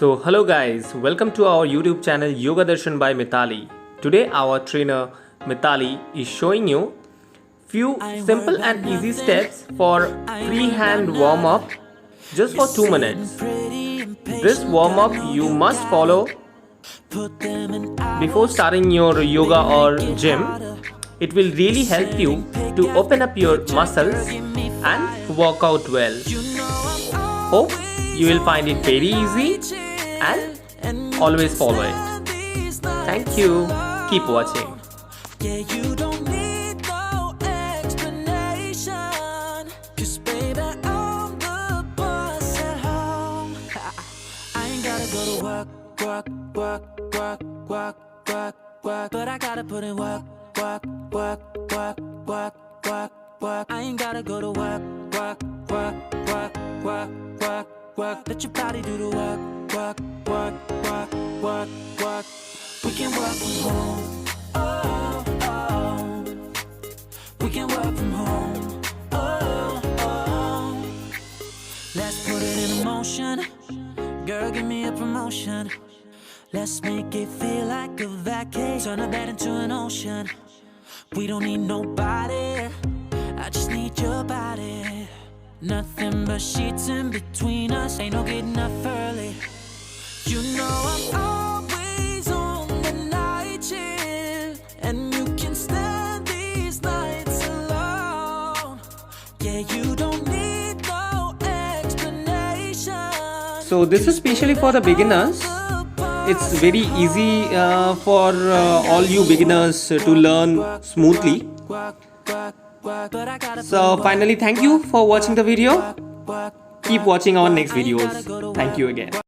So hello guys, welcome to our YouTube channel Yoga Darshan by Mitali. Today our trainer Mitali is showing you few simple and easy steps for free hand warm up just for 2 minutes. This warm up you must follow before starting your yoga or gym. It will really help you to open up your muscles and work out well. Hope you will find it very easy and always follow it. Thank you. Keep watching. Yeah, you don't need no explanation. 'Cause baby, I'm the boss at home. I ain't gotta go to work, work, work, work, work, work, work. But I gotta put in work, work, work, work, work, work, work. I ain't gotta go to work, work, work, work, work, work, work. Let your body do the work, work, work, work, work, work. We can work from home. Oh, oh. We can work from home. Oh, oh. Let's put it in motion. Girl, give me a promotion. Let's make it feel like a vacation. Turn a bed into an ocean. We don't need nobody. I just need your body. Nothing but sheets in between us. Ain't no getting up early. You know I'm always on the night shift, and you can stand these nights alone. Yeah, you don't need no explanation. So this is specially for the beginners. It's very easy for all you beginners to learn smoothly. So finally, thank you for watching the video. Keep watching our next videos. Thank you again.